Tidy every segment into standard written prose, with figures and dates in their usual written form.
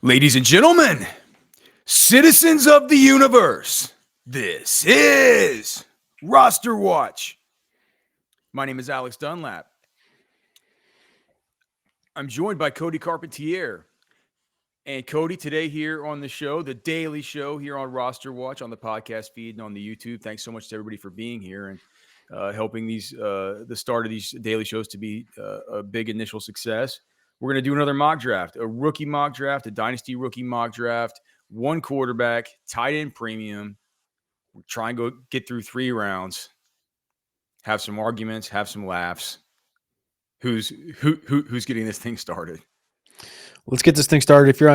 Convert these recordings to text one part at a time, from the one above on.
Ladies and gentlemen, citizens of the universe, this is Roster Watch. My name is Alex Dunlap. I'm joined by Cody Carpentier. And Cody, today here on the show, the daily show here on Roster Watch on the podcast feed and on the YouTube. Thanks so much to everybody for being here and helping the start of these daily shows to be a big initial success. We're going to do another mock draft, a rookie mock draft, a dynasty rookie mock draft, one quarterback, tight end premium. We're trying to go get through 3 rounds, have some arguments, have some laughs. Who's getting this thing started? Let's get this thing started. If you're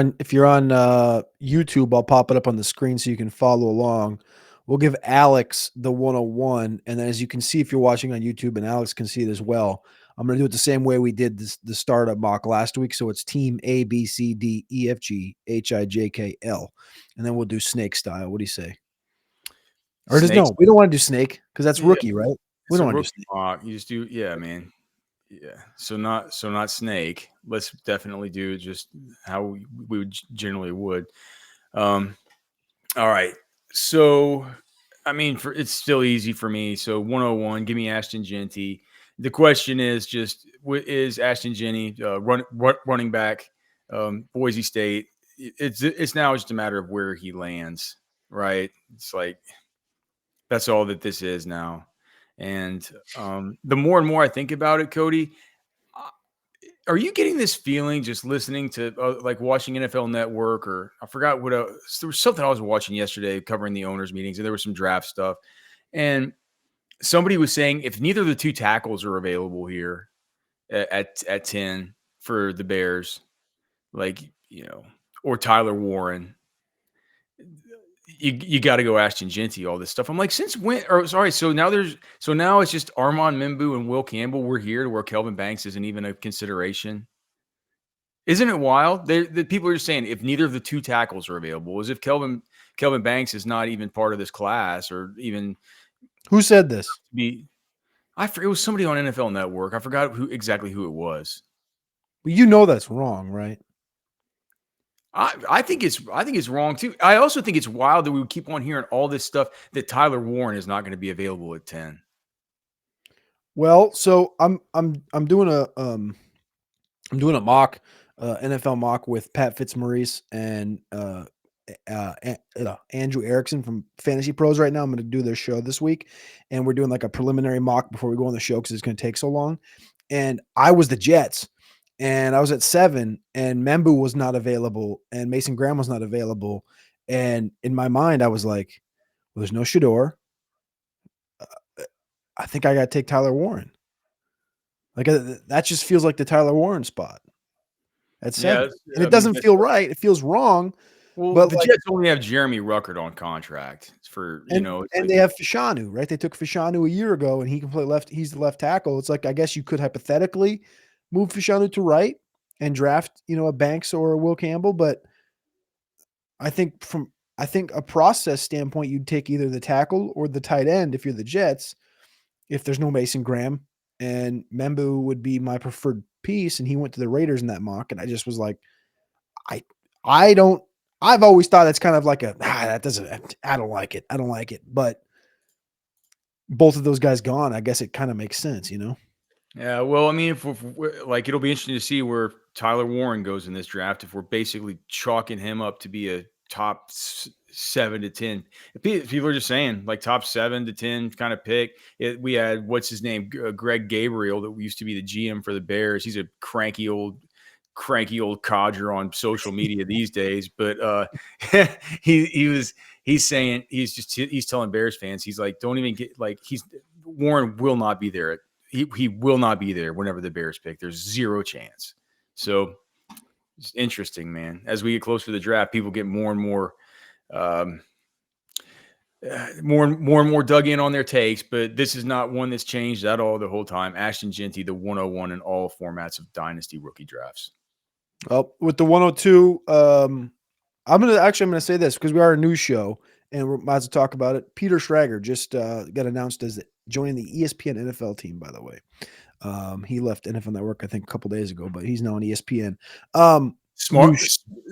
on YouTube, I'll pop it up on the screen so you can follow along. We'll give Alex the 101, and then as you can see, if you're watching on YouTube, and Alex can see it as well, I'm going to do it the same way we did the startup mock last week. So it's team A, B, C, D, E, F, G, H, I, J, K, L, and then we'll do snake style. What do you say? Or does no? We don't want to do snake because that's rookie, right? We don't want to do snake. Mock. You just do, yeah, man. Yeah. So not snake. Let's definitely do just how we would generally would. All right. So, I mean, it's still easy for me. So 101, give me Ashton Genty. The question is just, is Ashton Genty running back, Boise State? It's now just a matter of where he lands, right? It's like, that's all that this is now. And the more and more I think about it, Cody, are you getting this feeling just listening to like watching NFL Network, or I forgot what there was something I was watching yesterday covering the owners meetings, and there was some draft stuff, and somebody was saying if neither of the 2 tackles are available here at 10 for the Bears, like, or Tyler Warren, you got to go Ashton Genty, all this stuff. I'm like, since when? Or sorry, so now it's just Armand Mimbu and Will Campbell. We're here to where Kelvin Banks isn't even a consideration. Isn't it wild? The people are just saying if neither of the 2 tackles are available, as if Kelvin Banks is not even part of this class, or even. Who said this? It was somebody on NFL Network. I forgot exactly who it was. Well, that's wrong, right? I think it's wrong too. I also think it's wild that we would keep on hearing all this stuff that Tyler Warren is not going to be available at 10. Well, so I'm doing a mock NFL mock with Pat Fitzmaurice and Andrew Erickson from Fantasy Pros right now. I'm going to do their show this week, and we're doing like a preliminary mock before we go on the show because it's going to take so long. And I was the Jets, and I was at 7, and Membu was not available, and Mason Graham was not available. And in my mind, I was like, well, there's no Shador. I think I got to take Tyler Warren. Like that just feels like the Tyler Warren spot at 7. And it doesn't feel right. It feels wrong. Well, but the Jets only have Jeremy Ruckert on contract for, and they have Fashanu, right? They took Fashanu a year ago, and he can play left. He's the left tackle. It's like, I guess you could hypothetically move Fashanu to right and draft, a Banks or a Will Campbell. But I think a process standpoint, you'd take either the tackle or the tight end if you're the Jets, if there's no Mason Graham, and Membu would be my preferred piece. And he went to the Raiders in that mock. And I just was like, I've always thought it's kind of like I don't like it. I don't like it. But both of those guys gone, I guess it kind of makes sense, Yeah, well, I mean, if like, it'll be interesting to see where Tyler Warren goes in this draft. If we're basically chalking him up to be a top 7 to 10, people are just saying like top 7 to 10 kind of pick. We had what's his name, Greg Gabriel, that used to be the GM for the Bears. He's a cranky old codger on social media these days, but he's saying he's telling Bears fans, he's like, don't even get like, Warren will not be there. He will not be there whenever the Bears pick. There's 0 chance. So it's interesting, man. As we get closer to the draft, people get more and more dug in on their takes, but this is not one that's changed at all the whole time. Ashton Genty, the 101 in all formats of dynasty rookie drafts. Well, with the 102, I'm going to say this because we are a news show and we're about to talk about it. Peter Schrager just got announced as joining the ESPN NFL team, by the way. He left NFL Network, I think, a couple days ago, but he's now on ESPN. Smart,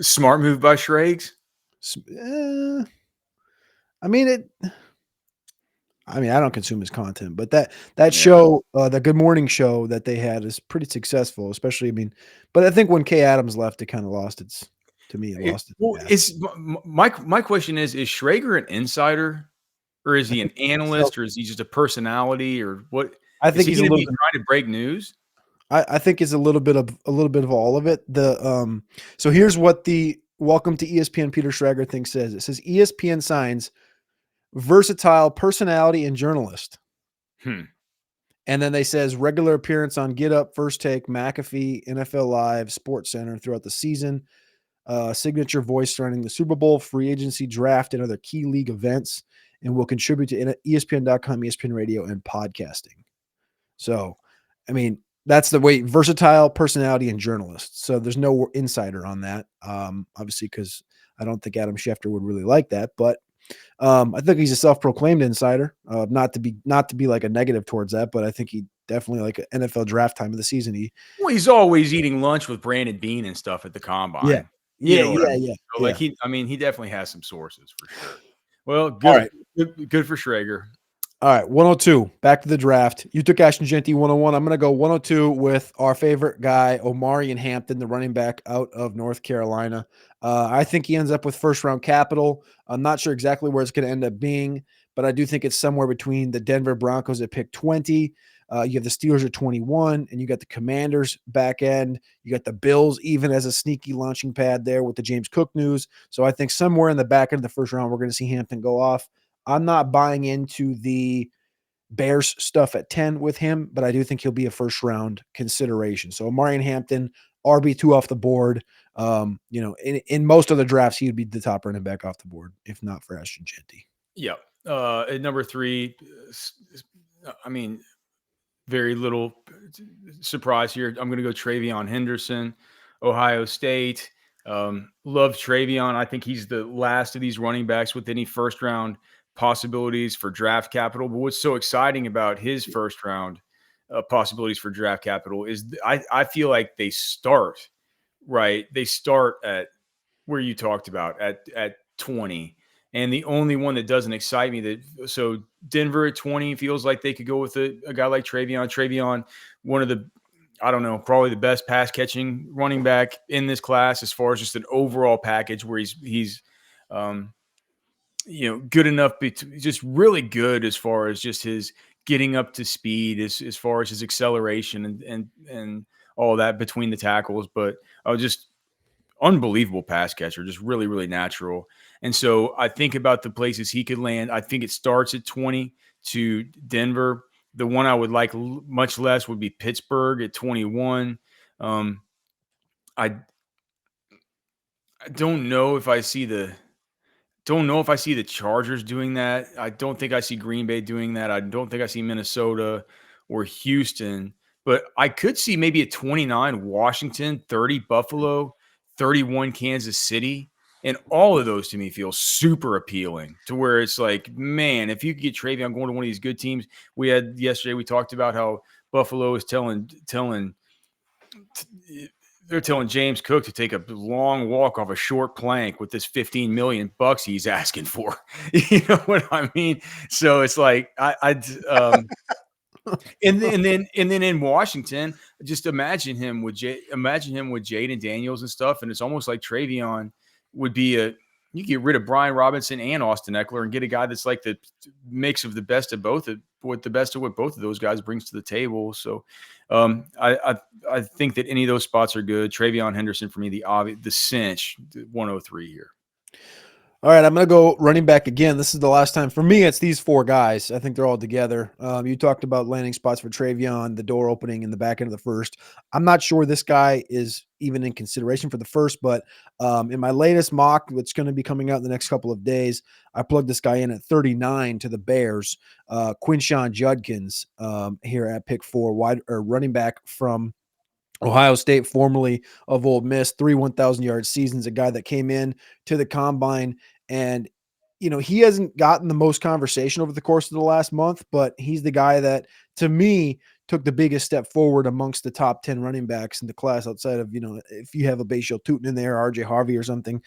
smart move by Schrags. I mean it. I mean, I don't consume his content, but that Yeah. show, the Good Morning show that they had is pretty successful, especially, I mean, but I think when Kay Adams left, it kind of lost its, to me, it lost its Well, gas. it's my question is Schrager an insider, or is I he an think so. analyst, or is he just a personality, or what? I Is think he he's a going to little be bit. trying to break news? I think it's a little bit of all of it. So here's what the welcome to ESPN Peter Schrager thing says. It says ESPN signs versatile personality and journalist. Hmm. And then they says regular appearance on Get Up, First Take, McAfee, NFL Live, Sports Center throughout the season. Signature voice surrounding the Super Bowl, free agency, draft, and other key league events, and will contribute to ESPN.com, ESPN Radio, and podcasting. So, I mean, that's the way versatile personality and journalist. So there's no insider on that, obviously, because I don't think Adam Schefter would really like that. But I think he's a self-proclaimed insider. Not to be like a negative towards that, but I think he definitely like NFL draft time of the season. Well, he's always eating lunch with Brandon Bean and stuff at the Yeah, combine. You yeah, know what I yeah, mean? yeah, So, like yeah. he definitely has some sources for sure. Well, All right. good for Schrager. All right, 102. Back to the draft. You took Ashton Genty 101. I'm going to go 102 with our favorite guy, Omarion Hampton, the running back out of North Carolina. I think he ends up with first round capital. I'm not sure exactly where it's going to end up being, but I do think it's somewhere between the Denver Broncos at pick 20. You have the Steelers at 21, and you got the Commanders back end. You got the Bills even as a sneaky launching pad there with the James Cook news. So I think somewhere in the back end of the first round, we're going to see Hampton go off. I'm not buying into the Bears stuff at 10 with him, but I do think he'll be a first round consideration. So Marion Hampton, RB2 off the board. In most of the drafts, he would be the top running back off the board, if not for Ashton Genty. Yep. At number 3, I mean, very little surprise here. I'm going to go Travion Henderson, Ohio State. Love Travion. I think he's the last of these running backs with any first round possibilities for draft capital. But what's so exciting about his first round possibilities for draft capital is I feel like they start right. They start at where you talked about at 20. And the only one that doesn't excite me so Denver at 20 feels like they could go with a guy like Travion. Travion, one of the, I don't know, probably the best pass catching running back in this class as far as just an overall package where he's good enough, just really good as far as just his getting up to speed as far as his acceleration and all that between the tackles. But just unbelievable pass catcher, just really, really natural. And so I think about the places he could land. I think it starts at 20 to Denver. The one I would like much less would be Pittsburgh at 21. I don't know if I see the Chargers doing that. I don't think I see Green Bay doing that. I don't think I see Minnesota or Houston, but I could see maybe a 29 Washington, 30 Buffalo, 31 Kansas City. And all of those to me feel super appealing to where it's like, man, if you could get Travion going to one of these good teams. We talked about how Buffalo is they're telling James Cook to take a long walk off a short plank with this $15 million he's asking for. You know what I mean? So it's like and then in Washington, just imagine him with Jaden Daniels and stuff, and it's almost like Travion would be you get rid of Brian Robinson and Austin Eckler and get a guy that's like the mix of the best of both of what both of those guys brings to the table. So I think that any of those spots are good. Travion Henderson for me, the cinch, 103 here. All right, I'm going to go running back again. This is the last time. For me, it's these four guys. I think they're all together. You talked about landing spots for Travion, the door opening in the back end of the first. I'm not sure this guy is even in consideration for the first, but in my latest mock, that's going to be coming out in the next couple of days, I plugged this guy in at 39 to the Bears. Quinshawn Judkins here at pick 4, running back from Ohio State, formerly of Ole Miss, 3 1,000-yard seasons, a guy that came in to the combine. And, he hasn't gotten the most conversation over the course of the last month, but he's the guy that, to me, took the biggest step forward amongst the top 10 running backs in the class outside of, if you have a Bashal Tootin in there, RJ Harvey or something,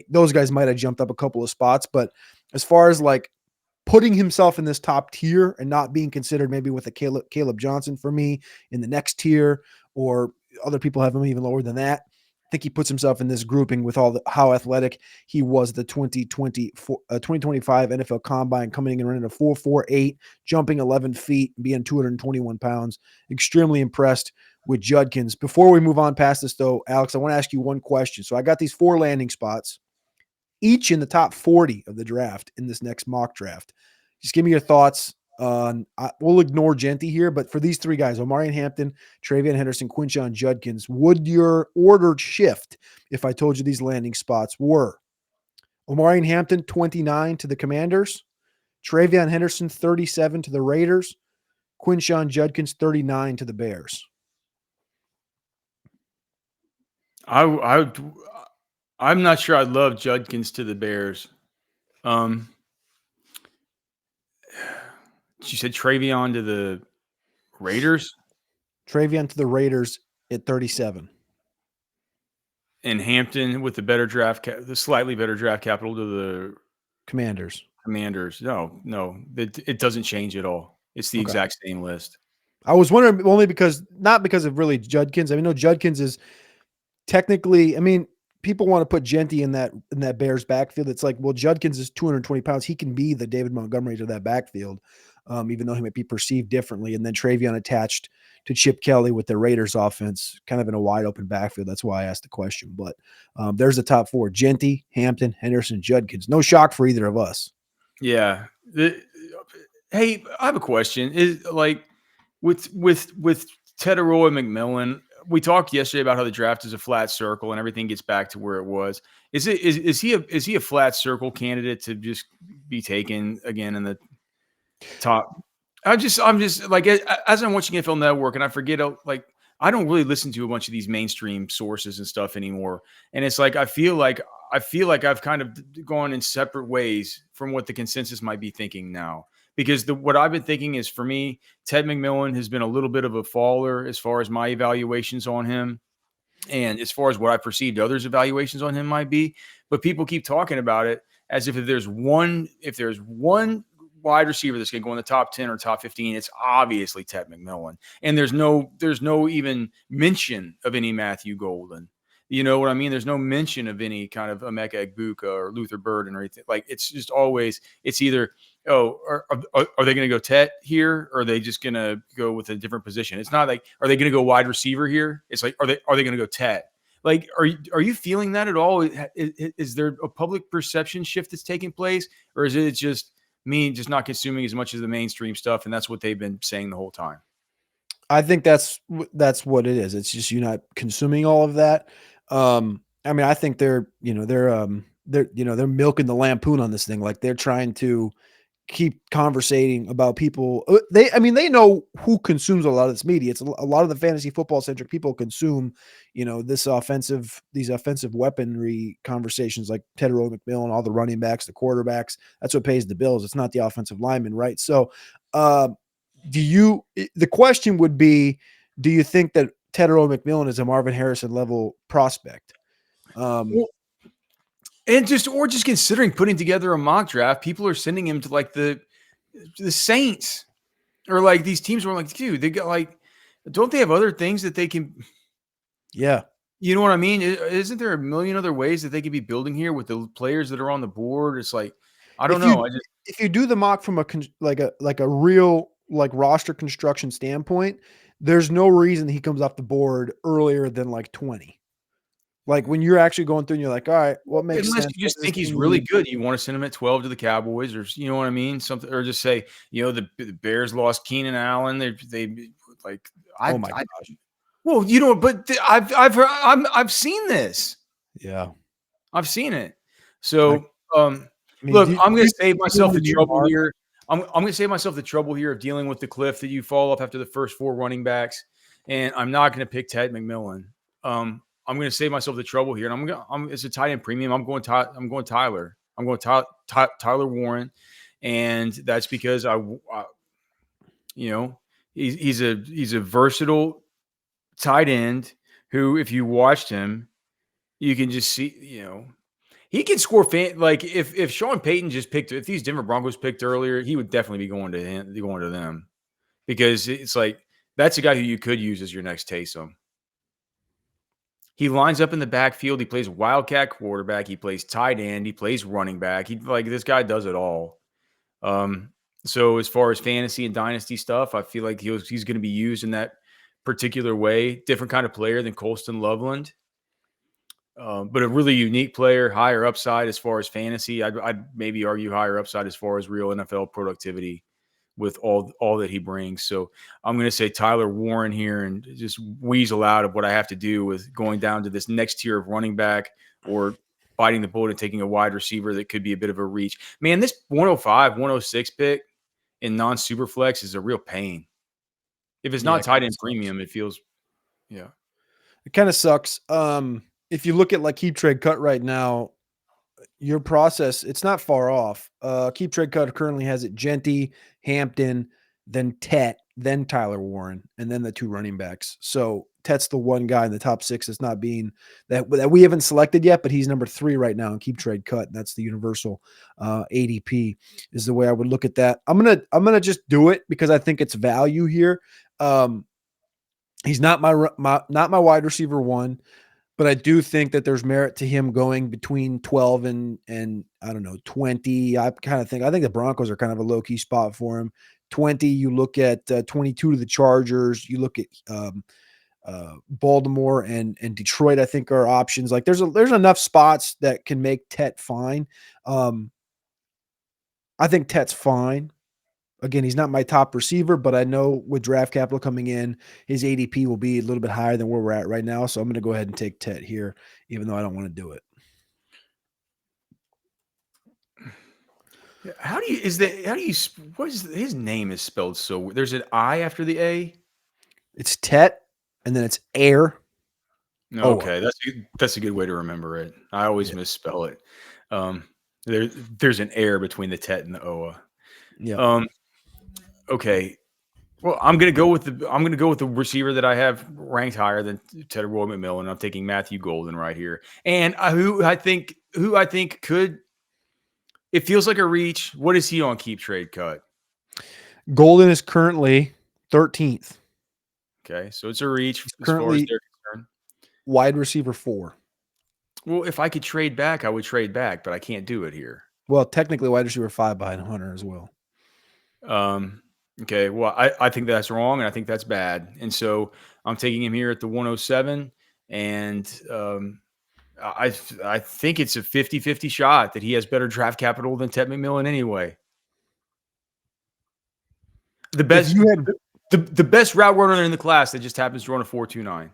those guys might have jumped up a couple of spots. But as far as like putting himself in this top tier and not being considered maybe with a Caleb Johnson for me in the next tier, or other people have him even lower than that, I think he puts himself in this grouping with how athletic he was the 2025 NFL Combine, coming in and running a 4.48, jumping 11 feet, being 221 pounds. Extremely impressed with Judkins. Before we move on past this, though, Alex, I want to ask you one question. So I got these 4 landing spots, each in the top 40 of the draft in this next mock draft. Just give me your thoughts on, we'll ignore Genty here, but for these 3 guys, Omarion Hampton, Travion Henderson, Quinshon Judkins, would your order shift if I told you these landing spots were Omarion Hampton, 29 to the Commanders, Travion Henderson, 37 to the Raiders, Quinshon Judkins, 39 to the Bears? I'm not sure I'd love Judkins to the Bears. She said Travion to the Raiders? Travion to the Raiders at 37. And Hampton with the slightly better draft capital to the Commanders. No, it doesn't change at all. It's the exact same list. I was wondering only not because of really Judkins. I mean, no, Judkins is technically, I mean, people want to put Genty in that Bears backfield. It's like, well, Judkins is 220 pounds. He can be the David Montgomery to that backfield, even though he might be perceived differently. And then Travion attached to Chip Kelly with the Raiders offense, kind of in a wide open backfield. That's why I asked the question. But there's the top 4: Genty, Hampton, Henderson, Judkins. No shock for either of us. Yeah. Hey, I have a question. Is like with Teteroa McMillan, we talked yesterday about how the draft is a flat circle and everything gets back to where it was. Is he a flat circle candidate to just be taken again in the top? I'm just like, as I'm watching NFL Network and I forget, like, I don't really listen to a bunch of these mainstream sources and stuff anymore. And it's like, I feel like I've kind of gone in separate ways from what the consensus might be thinking now. Because what I've been thinking is, for me, Ted McMillan has been a little bit of a faller as far as my evaluations on him, and as far as what I perceived others' evaluations on him might be. But people keep talking about it as if there's one wide receiver that's going to go in the top 10 or top 15, it's obviously Ted McMillan. And there's no even mention of any Matthew Golden. You know what I mean? There's no mention of any kind of Emeka Egbuka or Luther Burden or anything. Like, it's just always, it's either, are they going to go Tet here, or are they just going to go with a different position? It's not like, are they going to go wide receiver here? It's like, are they going to go Tet? Like, are you feeling that at all? Is there a public perception shift that's taking place, or is it just me just not consuming as much of the mainstream stuff, and that's what they've been saying the whole time? I think that's what it is. It's just you not consuming all of that. I mean, I think they're milking the lampoon on this thing. Like, they're trying to keep conversating about people. They know who consumes a lot of this media. It's a lot of the fantasy football centric people consume, these offensive weaponry conversations, like Teteroa McMillan, all the running backs, the quarterbacks. That's what pays the bills. It's not the offensive linemen, right? So, the question would be, do you think that Teteroa McMillan is a Marvin Harrison level prospect? And just considering putting together a mock draft, people are sending him to like the Saints, or like these teams were like, dude, they got like, don't they have other things that they can? Yeah. You know what I mean? Isn't there a million other ways that they could be building here with the players that are on the board? It's like, I don't know. If you do the mock from a real like roster construction standpoint, there's no reason he comes off the board earlier than like 20. Like, when you're actually going through and you're like, all right, what makes sense? Unless you just think he's really good, you want to send him at 12 to the Cowboys, or you know what I mean, something, or just say, the Bears lost Keenan Allen. They like, oh my gosh. Well, but I've seen this. Yeah, I've seen it. So, look, I'm going to save myself the trouble here. I'm going to save myself the trouble here of dealing with the cliff that you fall off after the first 4 running backs, and I'm not going to pick Ted McMillan. I'm going to save myself the trouble here, and it's a tight end premium. I'm going Tyler. I'm going Tyler Warren, and that's because He's a versatile tight end who, if you watched him, you can just see, he can score like if Sean Payton just picked, if these Denver Broncos picked earlier, he would definitely be going to them, because it's like that's a guy who you could use as your next Taysom. He lines up in the backfield. He plays wildcat quarterback. He plays tight end. He plays running back. This guy does it all. Um, so as far as fantasy and dynasty stuff, I feel like he's going to be used in that particular way. Different kind of player than Colston Loveland, but a really unique player, higher upside as far as fantasy. I'd maybe argue higher upside as far as real NFL productivity with all that he brings. So I'm going to say Tyler Warren here and just weasel out of what I have to do with going down to this next tier of running back or biting the bullet and taking a wide receiver that could be a bit of a reach. Man, this 105, 106 pick in non-super flex is a real pain. If it's not tight end premium, it feels, it kind of sucks. If you look at like keep trade cut right now, your process, it's not far off. Keep trade cut currently has it Genty, Hampton, then Tet, then Tyler Warren, and then the two running backs. So Tet's the one guy in the top 6 that's not being that we haven't selected yet, but he's number 3 right now in keep trade cut. And that's the universal ADP is the way I would look at that. I'm gonna just do it because I think it's value here. He's not my wide receiver 1. But I do think that there's merit to him going between 12 and I don't know, 20. I think the Broncos are kind of a low key spot for him. 20, you look at 22 to the Chargers. You look at Baltimore and Detroit, I think are options. Like there's enough spots that can make Tet fine. I think Tet's fine. Again, he's not my top receiver, but I know with draft capital coming in, his ADP will be a little bit higher than where we're at right now. So I'm going to go ahead and take Tet here, even though I don't want to do it. what is his name is spelled so, there's an I after the A? It's Tet, and then it's Air. Okay, that's a good way to remember it. I always misspell it. There's an air between the Tet and the Oa. Yeah. Okay. Well, I'm gonna go with the receiver that I have ranked higher than Ted Roy McMillan. I'm taking Matthew Golden right here, and who I think could. It feels like a reach. What is he on keep trade cut? Golden is currently 13th. Okay, so it's a reach as far as they're concerned. Wide receiver 4. Well, if I could trade back, I would trade back, but I can't do it here. Well, technically, wide receiver 5 behind Hunter as well. Okay, well, I think that's wrong, and I think that's bad. And so I'm taking him here at the 107, and I think it's a 50-50 shot that he has better draft capital than Ted McMillan anyway. The best the best route runner in the class that just happens to run a 4.29.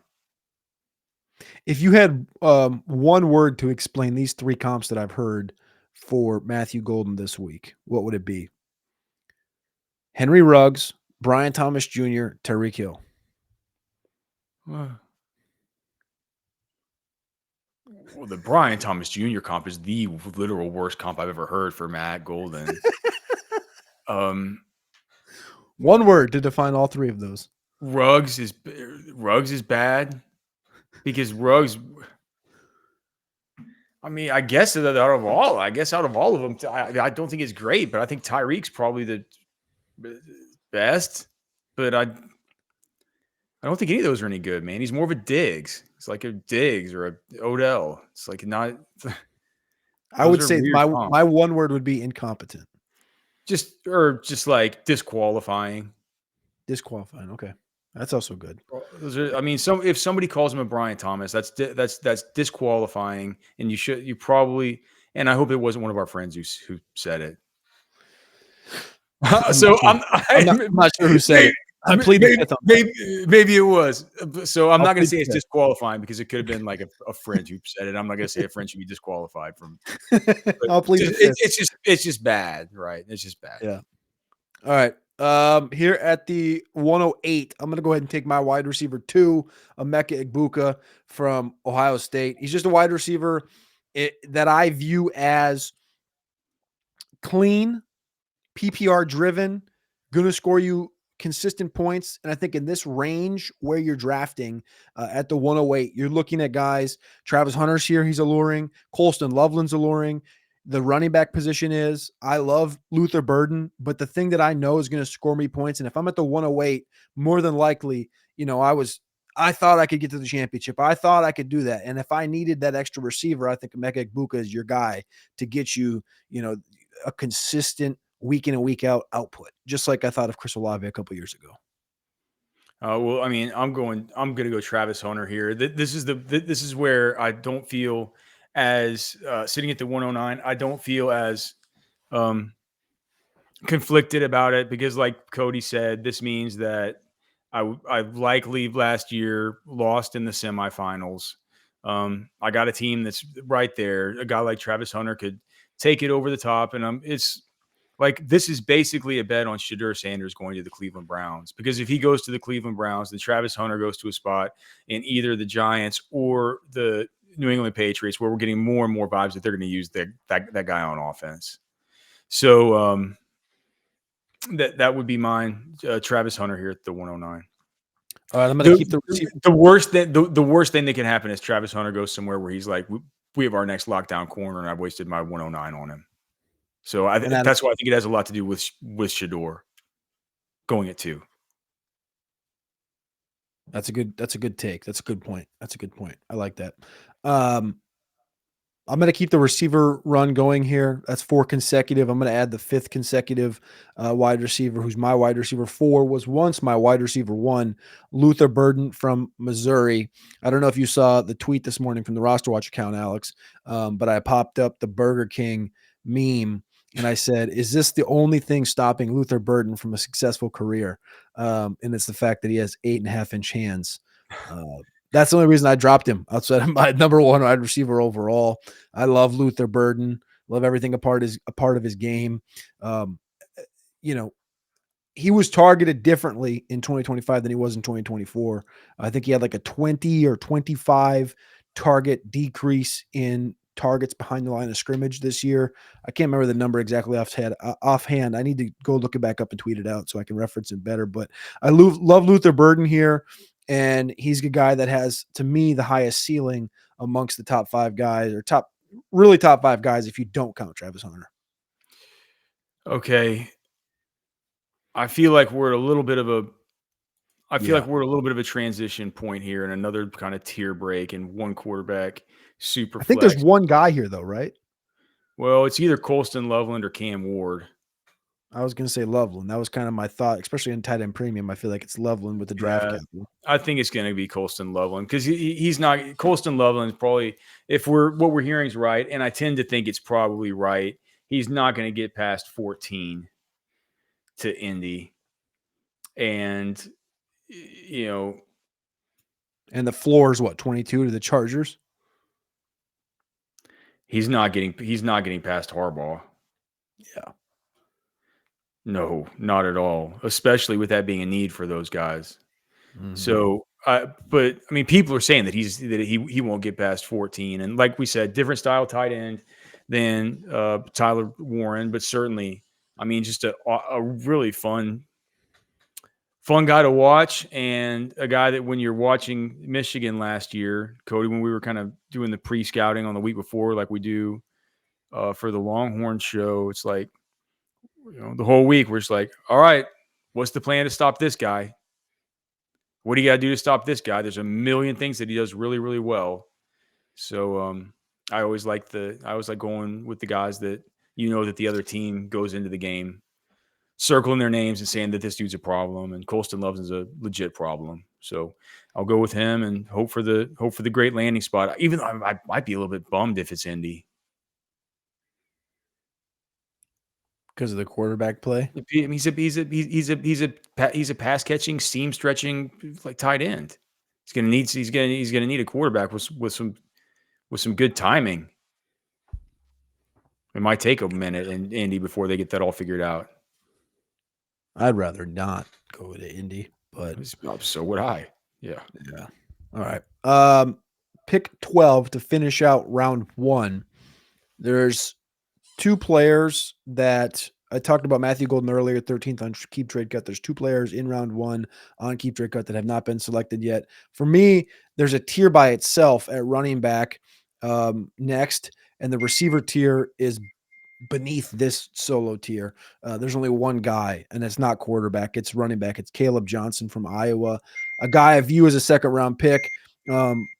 If you had one word to explain these 3 comps that I've heard for Matthew Golden this week, what would it be? Henry Ruggs, Brian Thomas Jr., Tyreek Hill. Well, the Brian Thomas Jr. comp is the literal worst comp I've ever heard for Matt Golden. One word to define all 3 of those. Ruggs is bad because Ruggs. I mean, I guess out of all of them, I don't think it's great, but I think Tyreek's probably the best. But I don't think any of those are any good, man. He's more of a Diggs. It's like a Diggs or a Odell. It's like not. I would say my one word would be incompetent. Just like disqualifying. Disqualifying. Okay, that's also good. If somebody calls him a Brian Thomas, that's disqualifying, and you probably. And I hope it wasn't one of our friends who said it. I'm not sure who said it. I plead maybe it was. So I'm not going to say it's disqualifying because it could have been like a friend who said it. I'm not going to say a friend should be disqualified from. I'll plead it's just bad, right? It's just bad. Yeah. All right. Here at the 108, I'm going to go ahead and take my wide receiver 2, Emeka Egbuka from Ohio State. He's just a wide receiver that I view as clean, PPR driven, going to score you consistent points. And I think in this range where you're drafting at the 108, you're looking at guys. Travis Hunter's here. He's alluring. Colston Loveland's alluring. The running back position is. I love Luther Burden, but the thing that I know is going to score me points. And if I'm at the 108, more than likely, I thought I could get to the championship. I thought I could do that. And if I needed that extra receiver, I think Emeka Egbuka is your guy to get you, a consistent week in and week out output, just like I thought of Chris Olave a couple years ago. Well, I mean, I'm going to go Travis Hunter here. This is where I don't feel as sitting at the 109. I don't feel as conflicted about it because, like Cody said, this means that I likely last year lost in the semifinals. I got a team that's right there. A guy like Travis Hunter could take it over the top, and it's like this is basically a bet on Shadur Sanders going to the Cleveland Browns, because if he goes to the Cleveland Browns, then Travis Hunter goes to a spot in either the Giants or the New England Patriots, where we're getting more and more vibes that they're going to use that guy on offense. So that would be mine. Travis Hunter here at the 109. All right, I'm going to keep the worst thing. The worst thing that can happen is Travis Hunter goes somewhere where he's like, we have our next lockdown corner, and I've wasted my 109 on him. So that's why I think it has a lot to do with Shador going at 2. That's a good take. That's a good point. I like that. I'm going to keep the receiver run going here. That's 4 consecutive. I'm going to add the 5th consecutive wide receiver, who's my wide receiver 4, was once my wide receiver 1, Luther Burden from Missouri. I don't know if you saw the tweet this morning from the RosterWatch account, Alex, but I popped up the Burger King meme, and I said, is this the only thing stopping Luther Burden from a successful career? And it's the fact that he has 8.5-inch hands. That's the only reason I dropped him outside of my number 1 wide receiver overall. I love Luther Burden. Love everything a part of his game. He was targeted differently in 2025 than he was in 2024. I think he had like a 20 or 25 target decrease in targets behind the line of scrimmage this year. I can't remember the number exactly offhand. I need to go look it back up and tweet it out so I can reference it better. But I love Luther Burden here. And he's a guy that has, to me, the highest ceiling amongst the top 5 guys, or top 5 guys if you don't count Travis Hunter. Okay. I feel like we're at a little bit of a transition point here, and another kind of tier break and one quarterback super. I think flex. there's one guy here though, right? Well, it's either Colston Loveland or Cam Ward. I was going to say Loveland. That was kind of my thought, especially in tight end premium. I feel like it's Loveland with the draft capital. I think it's going to be Colston Loveland, because he's not. Colston Loveland is probably, if what we're hearing is right, and I tend to think it's probably right, he's not going to get past 14 to Indy. And, and the floor is what, 22 to the Chargers? He's not getting past Harbaugh. Yeah. No, not at all, especially with that being a need for those guys. Mm-hmm. So, but I mean, people are saying that he won't get past 14, and like we said, different style tight end than Tyler Warren, but certainly, I mean, just a really fun guy to watch, and a guy that when you're watching Michigan last year, Cody, when we were kind of doing the pre-scouting on the week before, like we do for the Longhorn show, it's like, the whole week we're just like, all right, what's the plan to stop this guy? What do you got to do to stop this guy? There's a million things that he does really, really well. So I always like going with the guys that that the other team goes into the game circling their names and saying that this dude's a problem, and Colston Loveland's a legit problem. So I'll go with him and hope for the great landing spot. Even though I might be a little bit bummed if it's Indy. Because of the quarterback play. I mean, he's a pass catching, seam stretching like tight end. He's gonna need a quarterback with some good timing. It might take a minute in Indy before they get that all figured out. I'd rather not go to Indy, but so would I. Yeah. Yeah. All right. Pick 12 to finish out round 1. There's 2 players that I talked about Matthew Golden earlier, 13th on Keep Trade Cut. There's 2 players in round 1 on Keep Trade Cut that have not been selected yet. For me, there's a tier by itself at running back next, and the receiver tier is beneath this solo tier. There's only one guy, and it's not quarterback. It's running back. It's Caleb Johnson from Iowa, a guy I view as a second-round pick.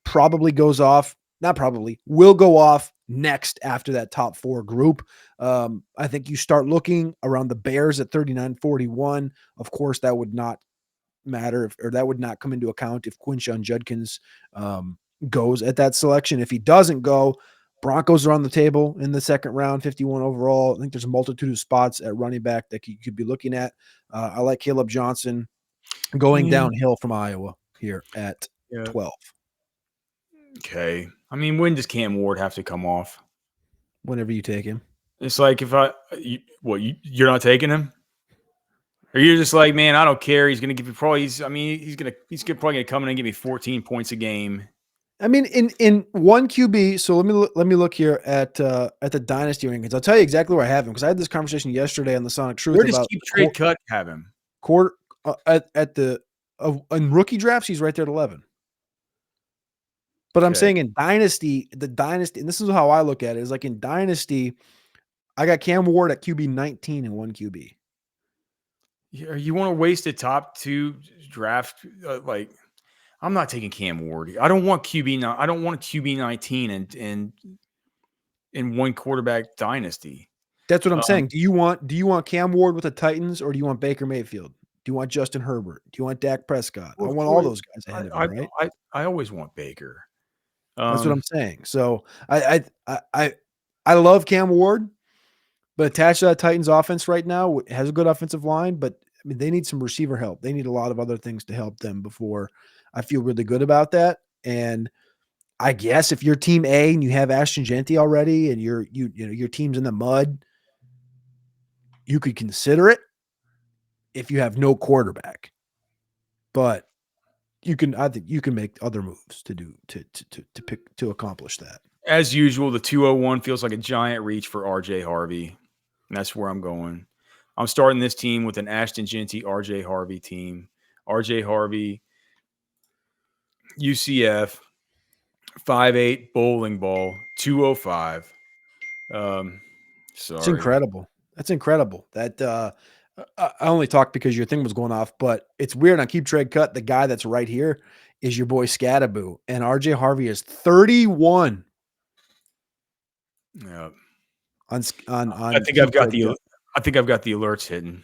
Probably goes off, not probably, will go off next after that top 4 group. I think you start looking around the Bears at 39-41. Of course, that would not matter or that would not come into account if Quinshon Judkins goes at that selection. If he doesn't go, Broncos are on the table in the second round, 51 overall. I think there's a multitude of spots at running back that you could be looking at. I like Caleb Johnson going downhill from Iowa here at 12. Okay. I mean, when does Cam Ward have to come off? Whenever you take him. It's like if you're not taking him? Or you're just like, man, I don't care. He's going to give you probably. He's probably going to come in and give me 14 points a game. I mean, in one QB. So let me look here at the Dynasty rankings. I'll tell you exactly where I have him because I had this conversation yesterday on the Sonic Truth. Where does Keep Trade Cut have him? In rookie drafts, he's right there at 11. But I'm saying in Dynasty, and this is how I look at it, is like in Dynasty, I got Cam Ward at QB 19 in one QB. You want to waste a top 2 draft? I'm not taking Cam Ward. I don't want QB. I don't want a QB 19 in one quarterback dynasty. That's what I'm saying. Do you want Cam Ward with the Titans, or do you want Baker Mayfield? Do you want Justin Herbert? Do you want Dak Prescott? I want all those guys ahead of him, right? I always want Baker. That's what I'm saying. So I love Cam Ward, but attached to that Titans offense right now, has a good offensive line, but I mean, they need some receiver help. They need a lot of other things to help them before I feel really good about that. And I guess if you're team A and you have Ashton Genty already and your team's in the mud, you could consider it if you have no quarterback. But I think you can make other moves to accomplish that. As usual, the 201 feels like a giant reach for RJ Harvey. And that's where I'm going. I'm starting this team with an Ashton Genty, RJ Harvey team. RJ Harvey, UCF, 5'8", bowling ball, 205. Sorry. It's incredible. That's incredible. That I only talked because your thing was going off, but it's weird on Keep Trade Cut. The guy that's right here is your boy Scadaboo, and RJ Harvey is 31. Yeah. On I think I've got the alerts hidden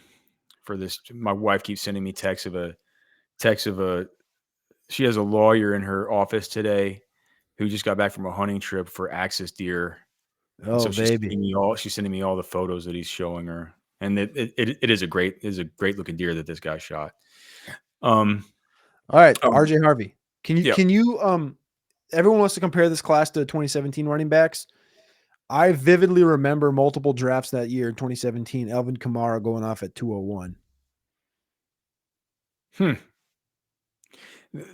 for this. My wife keeps sending me texts of a she has a lawyer in her office today who just got back from a hunting trip for axis deer. Oh, so baby. She's sending me all the photos that he's showing her. And it is a great looking deer that this guy shot. All right, RJ Harvey. Can you everyone wants to compare this class to 2017 running backs? I vividly remember multiple drafts that year in 2017, Alvin Kamara going off at 201.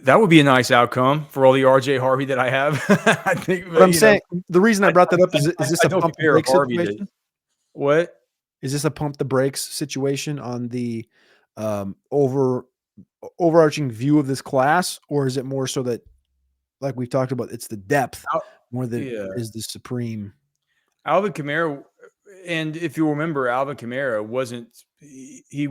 That would be a nice outcome for all the RJ Harvey that I have. I think. But I'm saying the reason I brought that up is this a pump the brakes situation? What? Is this a pump the brakes situation on the overarching view of this class, or is it more so that, like we've talked about, it's the depth more than is the supreme? Alvin Kamara, and if you remember, Alvin Kamara wasn't he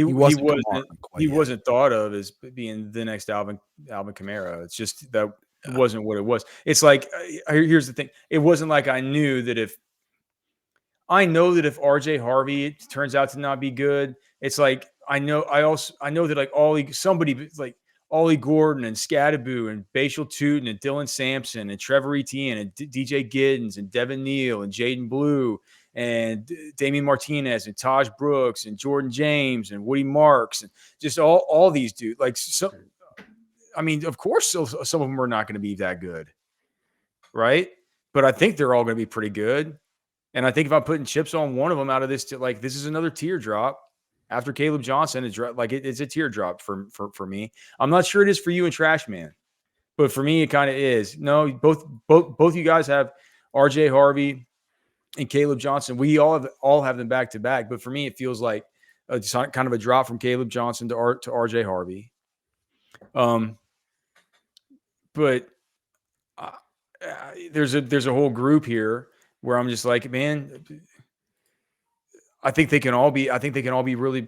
wasn't thought of as being the next Alvin Kamara. It's just that wasn't what it was. It's like here's the thing. It wasn't like I know that if RJ Harvey turns out to not be good, it's like I know that like Ollie Gordon and Scadaboo and Bashal Tootin and Dylan Sampson and Trevor Etienne and DJ Giddens and Devin Neal and Jaden Blue and Damian Martinez and Taj Brooks and Jordan James and Woody Marks and just all these dudes. Like, so, I mean, of course, some of them are not going to be that good, right? But I think they're all going to be pretty good. And I think if I'm putting chips on one of them out of this, like this is another teardrop after Caleb Johnson. It's a teardrop for me. I'm not sure it is for you and Trash Man, but for me, it kind of is. No, both you guys have RJ Harvey and Caleb Johnson. We all have them back to back, but for me, it feels like it's kind of a drop from Caleb Johnson to RJ Harvey. But there's a whole group here where I'm just like, man, I think they can all be really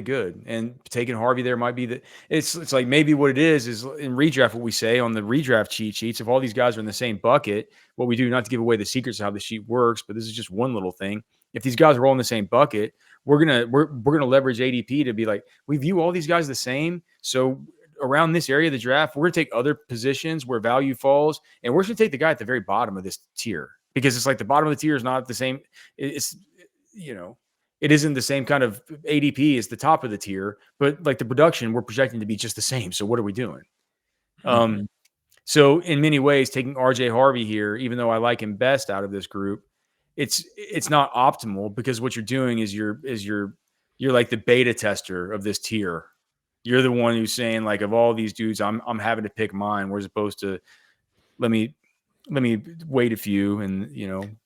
good. And taking Harvey there might be it's like maybe what it is in redraft, what we say on the redraft cheat sheets, if all these guys are in the same bucket, what we do, not to give away the secrets of how the sheet works, but this is just one little thing. If these guys are all in the same bucket, we're gonna leverage ADP to be like, we view all these guys the same. So around this area of the draft, we're gonna take other positions where value falls, and we're gonna take the guy at the very bottom of this tier, because it's like the bottom of the tier is not the same. It's it isn't the same kind of ADP as the top of the tier, but like the production, we're projecting to be just the same. So what are we doing? So in many ways, taking RJ Harvey here, even though I like him best out of this group, it's not optimal, because what you're doing is you're like the beta tester of this tier. You're the one who's saying, like, of all these dudes, I'm having to pick mine, whereas opposed to let me wait a few and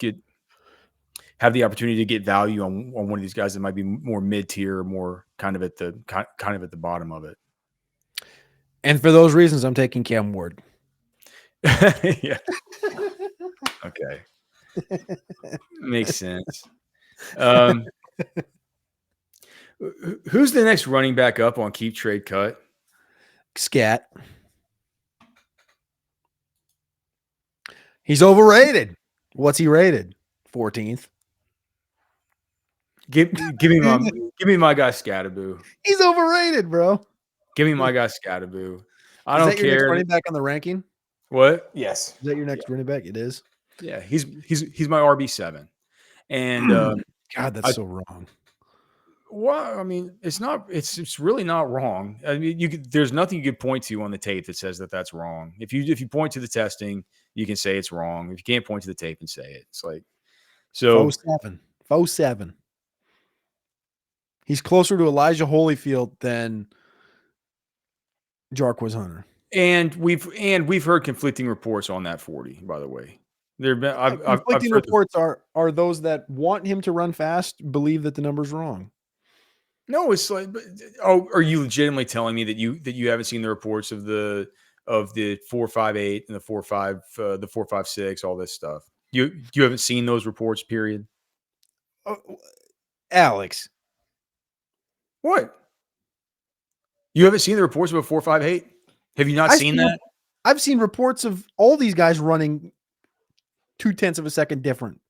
have the opportunity to get value on one of these guys that might be more mid-tier or more kind of at the bottom of it. And for those reasons, I'm taking Cam Ward. Yeah. Okay. Makes sense. Who's the next running back up on keep, trade, cut? Scat. He's overrated. What's he rated? 14th. Give me my guy Scatterboo. He's overrated, bro. Give me my guy Scatterboo. I don't care. Is that your next running back on the ranking? What? Yes. Is that your next running back? It is. Yeah, he's my RB7. And God, that's so wrong. Well, I mean, it's not. It's really not wrong. I mean, there's nothing you could point to on the tape that says that that's wrong. If you point to the testing, you can say it's wrong. If you can't point to the tape and say it, it's like so. 4.7. He's closer to Elijah Holyfield than Jarquez Hunter. And we've heard conflicting reports on that 40. By the way, conflicting reports are those that want him to run fast, believe that the number's wrong. No, it's like, are you legitimately telling me that you haven't seen the reports of the 4.58 and the 4.5 the 4.56, all this stuff? You haven't seen those reports, period. Alex, what? You haven't seen the reports of a 4.58? Have you not seen that? I've seen reports of all these guys running 0.2 of a second different.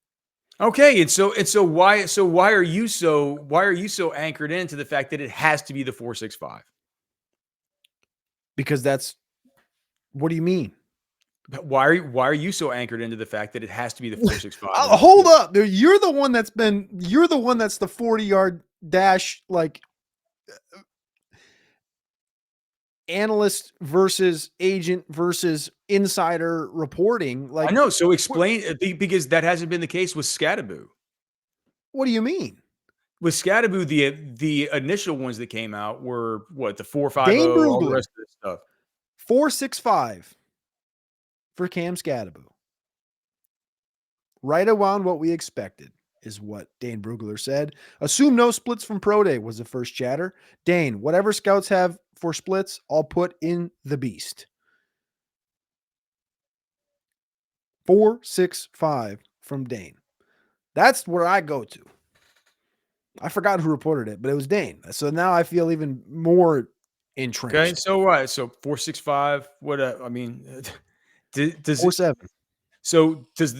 Okay, and so why are you so anchored into the fact that it has to be the 4.65? Because that's, what do you mean? Why are you so anchored into the fact that it has to be the 4.65? Hold up. You're the one that's the 40-yard dash, like, analyst versus agent versus insider reporting. Like, I know. So explain, because that hasn't been the case with Scatterboo. What do you mean? With Scatterboo, the initial ones that came out were what, the 4.50, all the rest of this stuff. 4.65 for Cam Scatterboo. Right around what we expected is what Dane Brugler said. Assume no splits from Pro Day was the first chatter. Dane, whatever scouts have for splits, I'll put in the beast. 4.65 from Dane. That's where I go to. I forgot who reported it, but it was Dane. So now I feel even more entrenched. Okay, so what? So 4.65. What? I mean, does 4.7. So does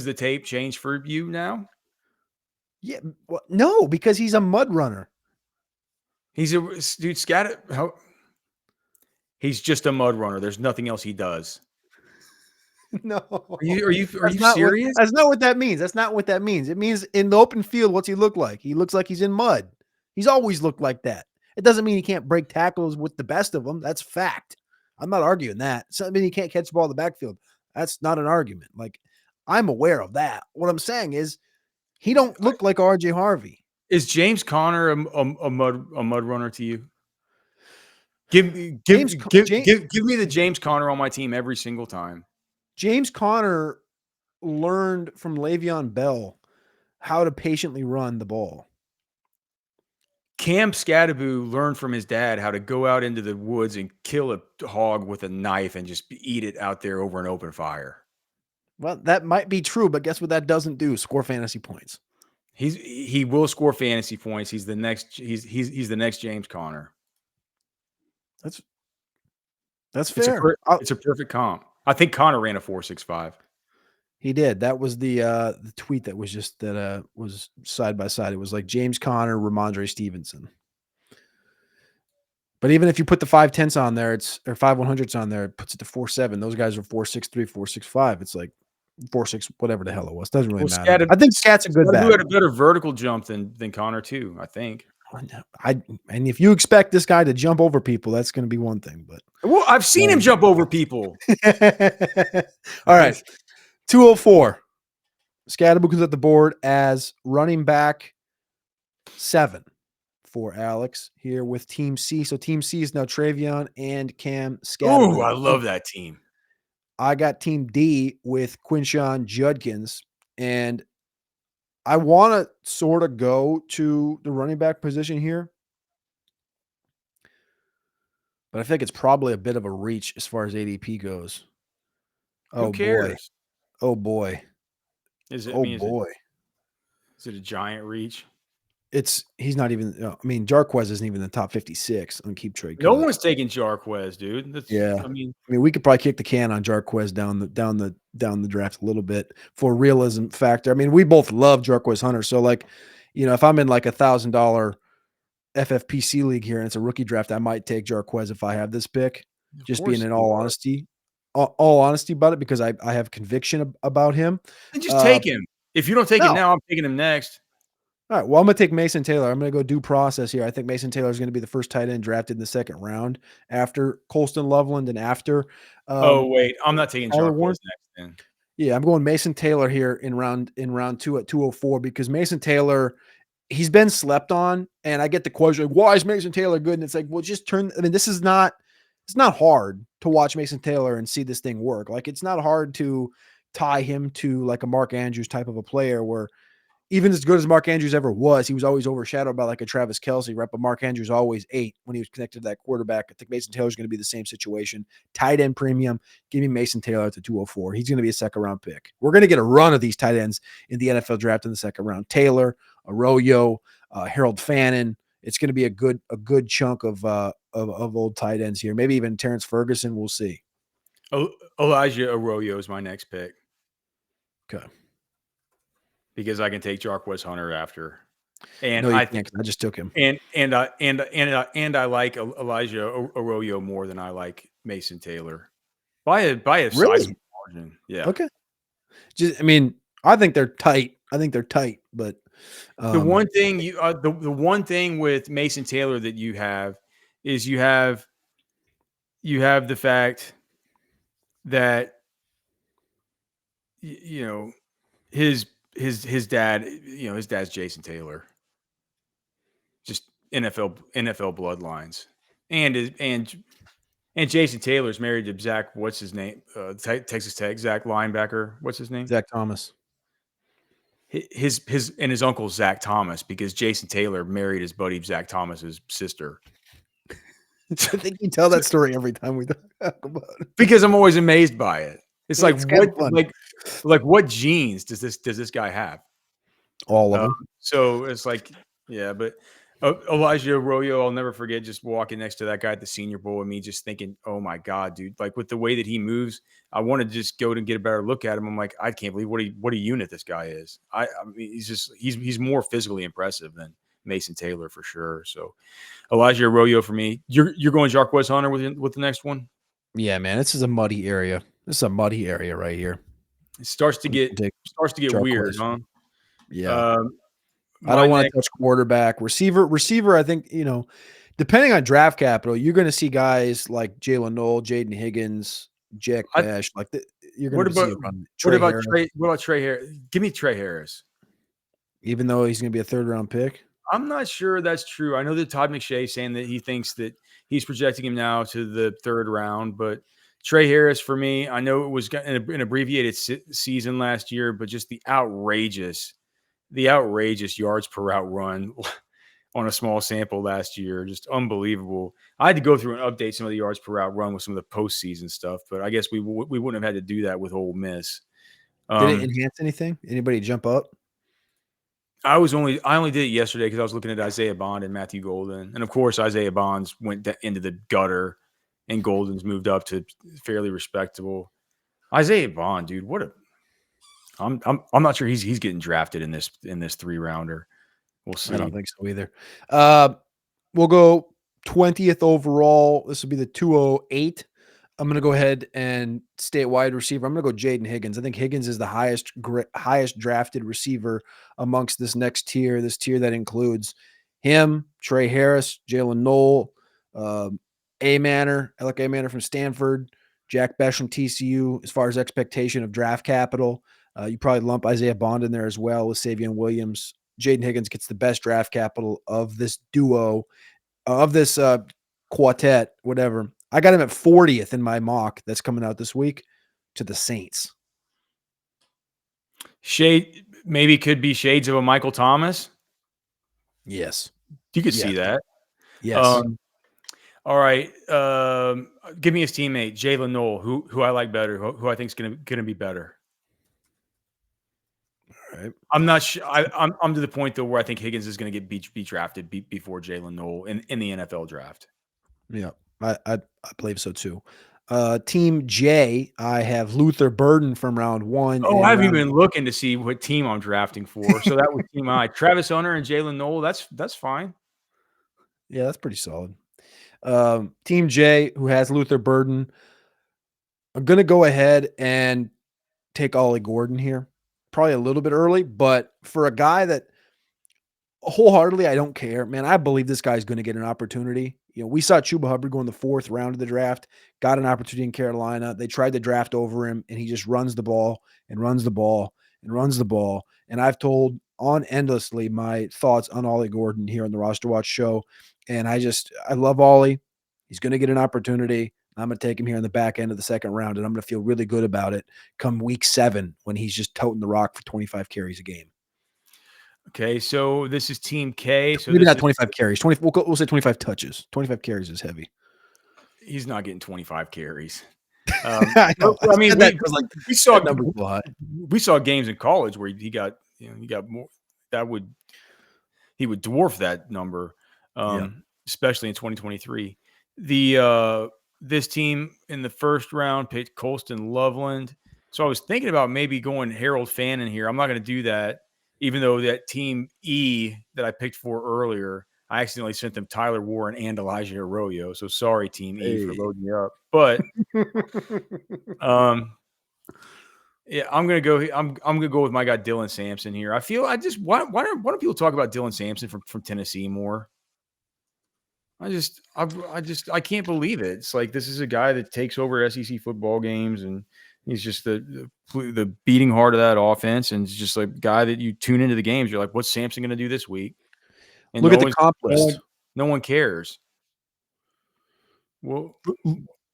the tape change for you now? Yeah, well, no, because he's a mud runner. He's a dude. He's just a mud runner. There's nothing else he does. No. Are you serious? That's not what that means. That's not what that means. It means in the open field, what's he look like? He looks like he's in mud. He's always looked like that. It doesn't mean he can't break tackles with the best of them. That's fact. I'm not arguing that. It doesn't mean he can't catch the ball in the backfield. That's not an argument. Like, I'm aware of that. What I'm saying is he don't look like RJ Harvey. Is James Conner a mud runner to you? Give me the James Conner on my team every single time. James Conner learned from Le'Veon Bell how to patiently run the ball. Cam Scadaboo learned from his dad how to go out into the woods and kill a hog with a knife and just eat it out there over an open fire. Well, that might be true, but guess what that doesn't do? Score fantasy points. He will score fantasy points. He's the next James Conner. That's fair. It's a perfect comp. I think Conner ran a 4.65. He did. That was the tweet that was just that was side by side. It was like James Conner, Ramondre Stevenson. But even if you put the 5.10s on there, it's or 5.100s on there, it puts it to 4.7. Those guys are 4.63, 4.65. It's like 4.6, whatever the hell it was. Doesn't really matter. I think Scat's a good bet. Who had a better vertical jump than Conner too, I think. And if you expect this guy to jump over people, that's going to be one thing. But well, I've seen him jump over people. All right. 204. Scadaboo is at the board as running back 7 for Alex here with Team C. So Team C is now Travion and Cam Scadaboo. Oh, I love that team. I got Team D with Quinshon Judkins, and I want to sort of go to the running back position here, but I think it's probably a bit of a reach as far as ADP goes. Who cares? Oh boy. Is it? Is it a giant reach? He's not even. I mean, Jarquez isn't even in the top 56 on Keep Trade. No one's taking Jarquez, dude. I mean, we could probably kick the can on Jarquez down the draft a little bit for realism factor. I mean, we both love Jarquez Hunter, so like, if I'm in like $1,000 FFPC league here and it's a rookie draft, I might take Jarquez if I have this pick. Just being in all honesty about it, because I have conviction about him. And just take him. If you don't take him now, I'm taking him next. All right. Well, I'm going to take Mason Taylor. I'm going to go due process here. I think Mason Taylor is going to be the first tight end drafted in the second round after Colston Loveland and after. Wait, I'm not taking Jarquez next then. Yeah, I'm going Mason Taylor here in round 2 at 204, because Mason Taylor, he's been slept on, and I get the question, why is Mason Taylor good? And it's like, well, just turn. I mean, it's not hard to watch Mason Taylor and see this thing work. Like, it's not hard to tie him to like a Mark Andrews type of a player, where even as good as Mark Andrews ever was, he was always overshadowed by like a Travis Kelce, right? But Mark Andrews always ate when he was connected to that quarterback. I think Mason Taylor is going to be the same situation. Tight end premium. Give me Mason Taylor at the 204. He's going to be a second round pick. We're going to get a run of these tight ends in the NFL draft in the second round. Taylor, Arroyo, Harold Fannin. It's going to be a good chunk of old tight ends here. Maybe even Terrence Ferguson. We'll see. Elijah Arroyo is my next pick. Okay. Because I can take Jarquez Hunter after, and no, I just took him. And I like Elijah Arroyo more than I like Mason Taylor by a really? sizable margin. Yeah. Okay. I mean, I think they're tight. But the one thing the one thing with Mason Taylor that you have is you have the fact that his dad, his dad's Jason Taylor, just NFL bloodlines, and Jason Taylor's married to Zach. What's his name? Texas Tech Zach linebacker. What's his name? Zach Thomas. His uncle Zach Thomas, because Jason Taylor married his buddy Zach Thomas's sister. I think you tell that story every time we talk about it, because I'm always amazed by it. It's like, what genes does this guy have? All of them. So it's like, yeah, but Elijah Arroyo, I'll never forget just walking next to that guy at the Senior Bowl and me just thinking, oh my God, dude, like with the way that he moves, I want to just go and get a better look at him. I'm like, I can't believe what a unit this guy is. I mean, he's more physically impressive than Mason Taylor for sure. So Elijah Arroyo for me. You're going Jarquez Hunter with the next one? Yeah, man, this is a muddy area. This is a muddy area right here. It starts to get weird, huh? Yeah. I don't want to touch quarterback. Receiver, I think, depending on draft capital, you're going to see guys like Jalen Noel, Jaden Higgins, Jack Bash. You're going to see what about Trey Harris? Give me Trey Harris. Even though he's going to be a third-round pick? I'm not sure that's true. I know that Todd McShay is saying that he thinks that he's projecting him now to the third round, but Trey Harris for me. I know it was an abbreviated season last year, but just the outrageous yards per route run on a small sample last year, just unbelievable. I had to go through and update some of the yards per route run with some of the postseason stuff, but I guess we wouldn't have had to do that with Ole Miss. Did it enhance anything? Anybody jump up? I only did it yesterday because I was looking at Isaiah Bond and Matthew Golden, and of course Isaiah Bonds went into the gutter, and Golden's moved up to fairly respectable. Isaiah Bond, dude, I'm not sure he's getting drafted in this 3-rounder. We'll see. I don't think so either. We'll go 20th overall. This will be the 208. I'm going to go ahead and stay at wide receiver. I'm going to go Jaden Higgins. I think Higgins is the highest drafted receiver amongst this next tier, this tier that includes him, Trey Harris, Jalen Noel, A-Manor, Alec A-Manor from Stanford, Jack Besh from TCU. As far as expectation of draft capital, you probably lump Isaiah Bond in there as well with Savion Williams. Jaden Higgins gets the best draft capital of this duo, of this quartet, whatever. I got him at 40th in my mock that's coming out this week to the Saints. Maybe could be shades of a Michael Thomas. Yes. You could see that. Yes. All right. Give me his teammate, Jalen Noel, who I like better, who I think is going to be better. All right. I'm not sure. I'm to the point though where I think Higgins is going to get be drafted before Jalen Noel in the NFL draft. Yeah, I believe so too. Team J, I have Luther Burden from round 1. Oh, I haven't even been looking to see what team I'm drafting for. So that was team I. Travis Hunter and Jalen Noel. That's fine. Yeah, that's pretty solid. Team J, who has Luther Burden, I'm going to go ahead and take Ollie Gordon here. Probably a little bit early, but for a guy that wholeheartedly I don't care, man, I believe this guy's going to get an opportunity. You know, we saw Chuba Hubbard go in the 4th round of the draft, got an opportunity in Carolina. They tried to draft over him, and he just runs the ball and runs the ball and runs the ball. And I've told on endlessly my thoughts on Ollie Gordon here on the Roster Watch show. And I love Ollie. He's going to get an opportunity. I'm going to take him here in the back end of the 2nd round, and I'm going to feel really good about it come week 7 when he's just toting the rock for 25 carries a game. Okay, so this is Team K. So maybe not 25 carries. We'll say 25 touches. 25 carries is heavy. He's not getting 25 carries. I know. I mean, we saw games in college where he got more. He would dwarf that number, especially in 2023. This team in the 1st round picked Colston Loveland. So I was thinking about maybe going Harold Fannin here. I'm not going to do that, even though that team E that I picked for earlier, I accidentally sent them Tyler Warren and Elijah Arroyo. So sorry, Team E, for loading me up. But yeah, I'm gonna go. I'm gonna go with my guy Dylan Sampson here. I feel why don't people talk about Dylan Sampson from Tennessee more? I can't believe it. It's like this is a guy that takes over SEC football games, and he's just the beating heart of that offense, and it's just like a guy that you tune into the games. You're like, what's Sampson going to do this week? And look at the comp list. No one cares. Well,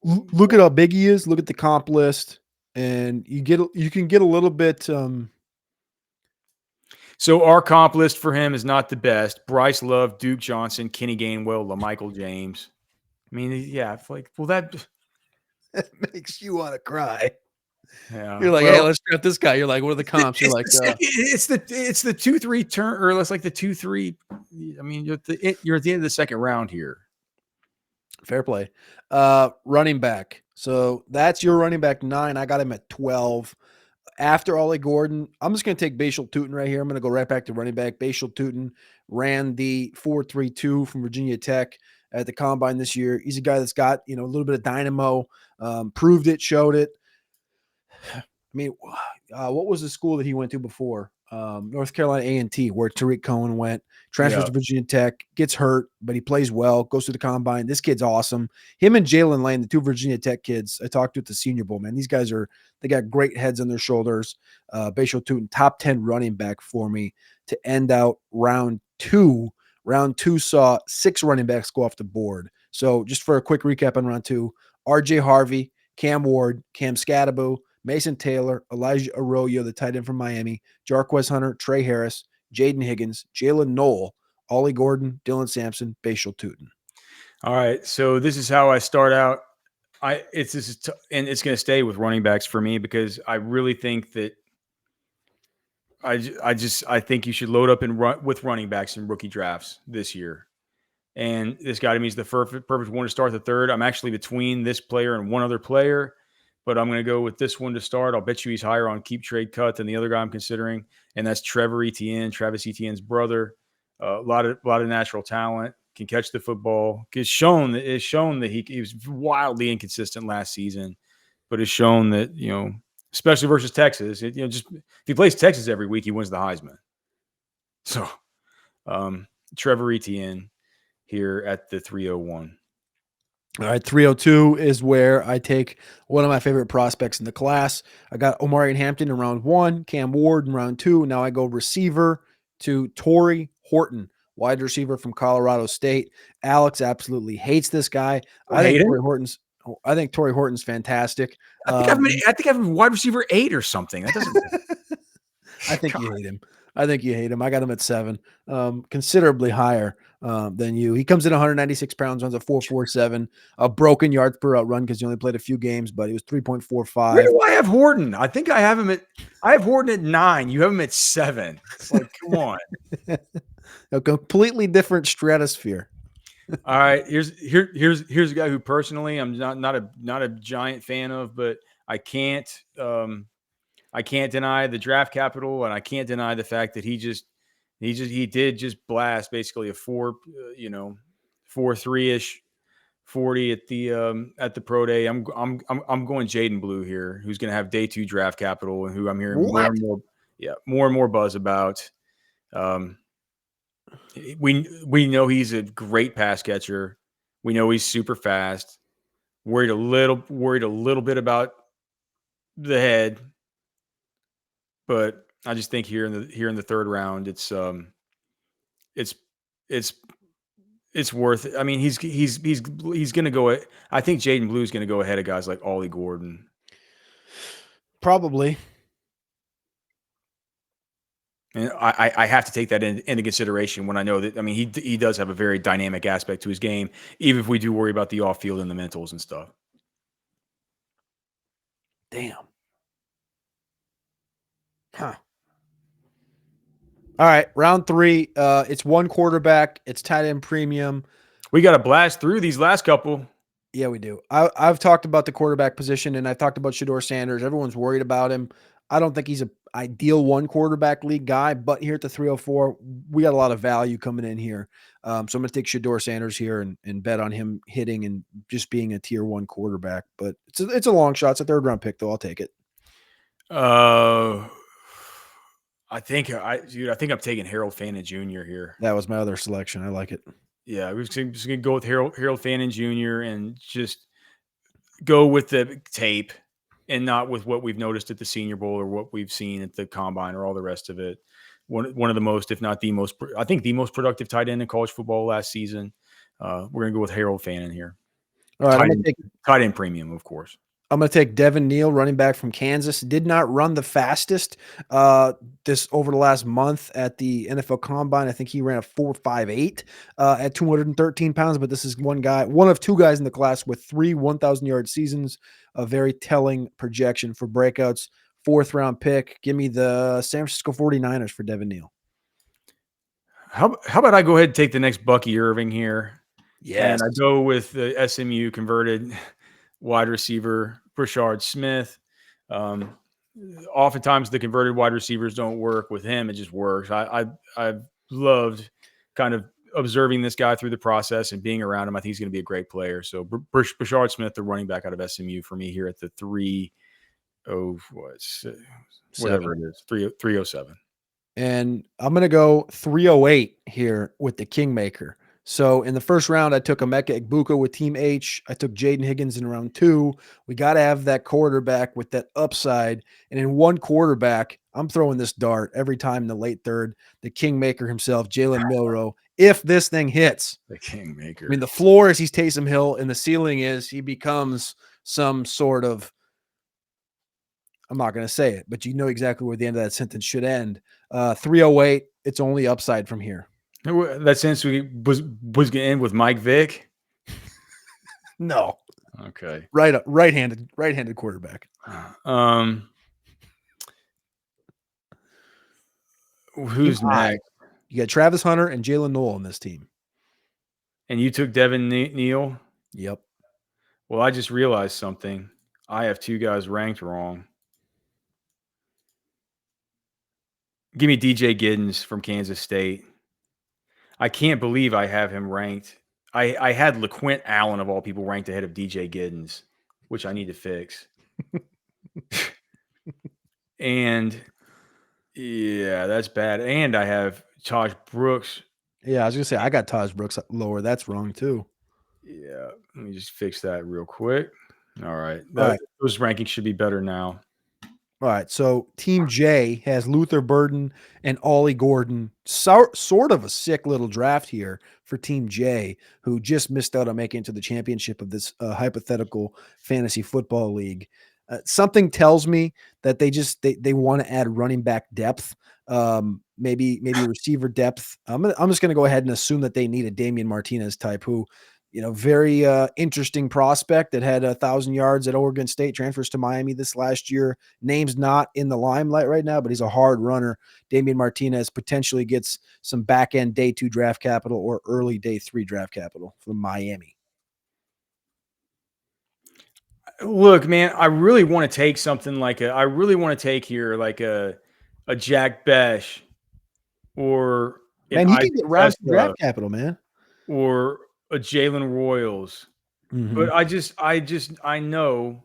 look at how big he is. Look at the comp list, and you can get a little bit. So our comp list for him is not the best. Bryce Love, Duke Johnson, Kenny Gainwell, LaMichael James. I mean, yeah, like, well, that makes you want to cry. Yeah. You're like, hey, let's draft this guy. You're like, what are the comps? You're like, it's the 2-3 turn, or it's like the 2-3. I mean, you're at the end of the 2nd round here. Fair play. Running back. So that's your running back 9. I got him at 12. After Ollie Gordon, I'm just going to take Bashal Tootin right here. I'm going to go right back to running back. Bashal Tootin ran the 4.32 from Virginia Tech at the combine this year. He's a guy that's got, a little bit of dynamo, proved it, showed it. I mean, what was the school that he went to before? North Carolina A&T, where Tariq Cohen went, transfers to Virginia Tech, gets hurt, but he plays well, goes to the combine. This kid's awesome. Him and Jalen Lane, the 2 Virginia Tech kids I talked to at the Senior Bowl, man, these guys they got great heads on their shoulders. Bashal Tootin, top 10 running back for me to end out round 2. Round 2 saw 6 running backs go off the board. So just for a quick recap on round 2, RJ Harvey, Cam Ward, Cam Scatterbo, Mason Taylor, Elijah Arroyo, the tight end from Miami, Jarquez Hunter, Trey Harris, Jaden Higgins, Jalen Knoll, Ollie Gordon, Dylan Sampson, Bashal Tootin. All right, so this is how I start out. And it's going to stay with running backs for me because I really think that I think you should load up with running backs in rookie drafts this year. And this guy to me is the perfect one to start the third. I'm actually between this player and one other player, but I'm going to go with this one to start. I'll bet you he's higher on keep trade cut than the other guy I'm considering, and that's Travis Etienne's brother. A lot of natural talent, can catch the football. It's shown that he was wildly inconsistent last season, but it's shown that, especially versus Texas, just if he plays Texas every week, he wins the Heisman. So, Trevor Etienne here at the 301. All right, 302 is where I take one of my favorite prospects in the class. I got Omarion Hampton in round 1, Cam Ward in round 2. Now I go receiver to Torrey Horton, wide receiver from Colorado State. Alex absolutely hates this guy. I think Torrey Horton's fantastic. I think I have a wide receiver 8 or something. That doesn't. I think you hate him. I got him at 7, considerably higher than you. He comes in 196 pounds, runs a 4.47, a broken yards per route run because he only played a few games, but he was 3.45. Where do I have Horton? I think I have Horton at 9. You have him at 7. It's like, come on. A completely different stratosphere. All right, here's a guy who personally I'm not a giant fan of, but I can't deny the draft capital, and I can't deny the fact that he did just blast basically a 4.3 ish 40 at the pro day. I'm going Jaden Blue here, who's going to have day 2 draft capital, and who I'm hearing more and more buzz about. We know he's a great pass catcher. We know he's super fast. Worried a little bit about the head, but I just think here in the third round, it's worth it. I mean, he's going to go. I think Jaden Blue is going to go ahead of guys like Ollie Gordon. Probably. And I have to take that into consideration when I know that, I mean, he does have a very dynamic aspect to his game, even if we do worry about the off field and the mentals and stuff. Damn. Huh. All right, round 3. It's one quarterback. It's tight end premium. We got to blast through these last couple. Yeah, we do. I've talked about the quarterback position, and I talked about Shedeur Sanders. Everyone's worried about him. I don't think he's an ideal one quarterback league guy, but here at the 304, we got a lot of value coming in here. So I'm going to take Shedeur Sanders here and bet on him hitting and just being a tier 1 quarterback. But it's a long shot. It's a 3rd round pick, though. I'll take it. I think I'm taking Harold Fannin Jr. here. That was my other selection. I like it. Yeah, we're just going to go with Harold Fannin Jr. and just go with the tape and not with what we've noticed at the Senior Bowl or what we've seen at the Combine or all the rest of it. One of the most, if not the most, I think the most productive tight end in college football last season. We're going to go with Harold Fannin here. All right, tight end premium, of course. I'm going to take Devin Neal, running back from Kansas. Did not run the fastest this over the last month at the NFL Combine. I think he ran a 4.58 at 213 pounds, but this is one of 2 guys in the class with 3 1,000-yard seasons, a very telling projection for breakouts. 4th round pick. Give me the San Francisco 49ers for Devin Neal. How about I go ahead and take the next Bucky Irving here? Yes. And I go with the SMU converted wide receiver, Brashard Smith. Oftentimes the converted wide receivers don't work. With him, it just works. I've loved kind of observing this guy through the process and being around him. I think he's going to be a great player. So Brashard Smith, the running back out of SMU for me here at the 307. And I'm going to go 308 here with the Kingmaker. So in the first round, I took Emeka Egbuka with Team H. I took Jaden Higgins in round 2. We got to have that quarterback with that upside. And in one quarterback, I'm throwing this dart every time in the late 3rd. The Kingmaker himself, Jalen Milroe. If this thing hits, the Kingmaker. I mean, the floor is he's Taysom Hill, and the ceiling is he becomes some sort of, I'm not going to say it, but you know exactly where the end of that sentence should end. 308, it's only upside from here. That sentence was going to end with Mike Vick? No. Okay. Right-handed quarterback. Who's next? You got Travis Hunter and Jalen Noel on this team. And you took Devin Neal? Yep. Well, I just realized something. I have 2 guys ranked wrong. Give me DJ Giddens from Kansas State. I can't believe I have him ranked. I had LaQuint Allen, of all people, ranked ahead of DJ Giddens, which I need to fix. And, yeah, that's bad. And I have Taj Brooks. Yeah, I was going to say, I got Taj Brooks lower. That's wrong, too. Yeah, let me just fix that real quick. All right. Right. Those rankings should be better now. All right, so Team J has Luther Burden and Ollie Gordon. Sort of a sick little draft here for Team J, who just missed out on making it to the championship of this hypothetical fantasy football league. Something tells me that they want to add running back depth, maybe receiver depth. I'm just going to go ahead and assume that they need a Damian Martinez type who, very interesting prospect that had 1,000 yards at Oregon State, transfers to Miami this last year. Name's not in the limelight right now, but he's a hard runner. Damian Martinez potentially gets some back-end day 2 draft capital or early day 3 draft capital from Miami. Look, man, I really want to take something like a Jack Besh or Man, he can get round draft capital, man. Or a Jalen Royals. Mm-hmm. But I know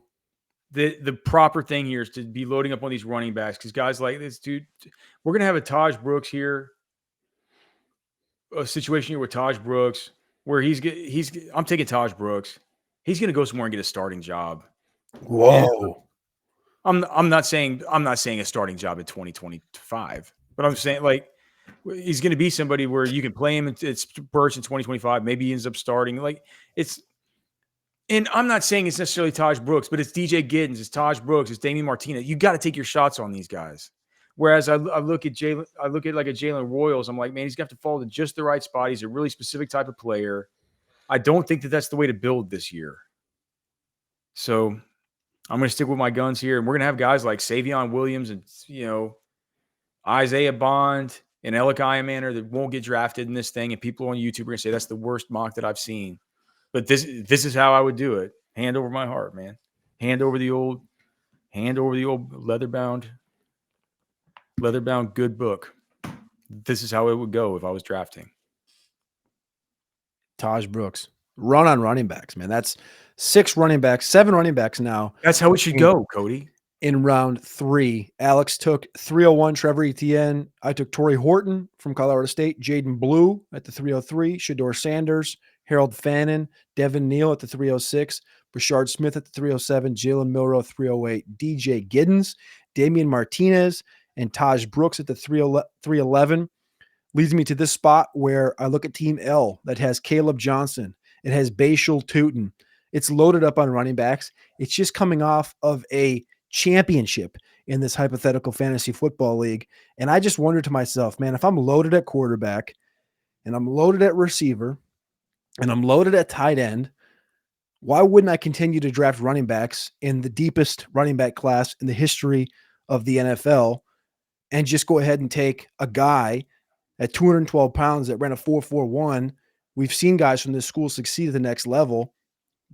that the proper thing here is to be loading up on these running backs because guys like this dude, we're going to have a Taj Brooks here, a situation here with Taj Brooks where I'm taking Taj Brooks. He's going to go somewhere and get a starting job. Whoa. And I'm not saying a starting job in 2025, but I'm saying like he's going to be somebody where you can play him at burst in 2025. Maybe he ends up starting. And I'm not saying it's necessarily Taj Brooks, but it's DJ Giddens, it's Taj Brooks, it's Damian Martinez. You got to take your shots on these guys. Whereas I look at like a Jalen Royals, I'm like, man, he's going to have to fall to just the right spot. He's a really specific type of player. I don't think that that's the way to build this year. So I'm going to stick with my guns here, and we're going to have guys like Savion Williams and Isaiah Bond and Alec Iamander that won't get drafted in this thing, and people on YouTube are going to say that's the worst mock that I've seen. But this is how I would do it. Hand over my heart, man. Hand over the old leather-bound good book. This is how it would go if I was drafting. Taj Brooks. Run on running backs, man. That's 7 running backs now. That's how it should go, Cody. In round 3, Alex took 301 Trevor Etienne. I took Torrey Horton from Colorado State, Jaden Blue at the 303, Shador Sanders, Harold Fannin, Devin Neal at the 306, Brashard Smith at the 307, Jalen Milroe 308, DJ Giddens, Damian Martinez, and Taj Brooks at the 311. Leads me to this spot where I look at Team L that has Caleb Johnson. It has Bashal Tootin. It's loaded up on running backs. It's just coming off of a championship in this hypothetical fantasy football league. And I just wonder to myself, man, if I'm loaded at quarterback and I'm loaded at receiver and I'm loaded at tight end, why wouldn't I continue to draft running backs in the deepest running back class in the history of the NFL and just go ahead and take a guy at 212 pounds that ran a 4.41? We've seen guys from this school succeed at the next level.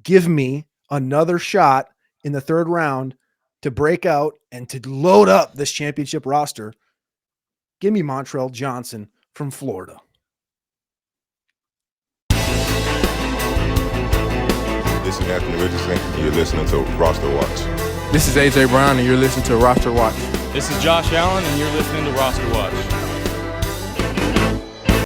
Give me another shot in the 3rd round to break out and to load up this championship roster. Give me Montrell Johnson from Florida. This is Anthony Richardson. You're listening to RosterWatch. This is AJ Brown, and you're listening to RosterWatch. This is Josh Allen, and you're listening to RosterWatch.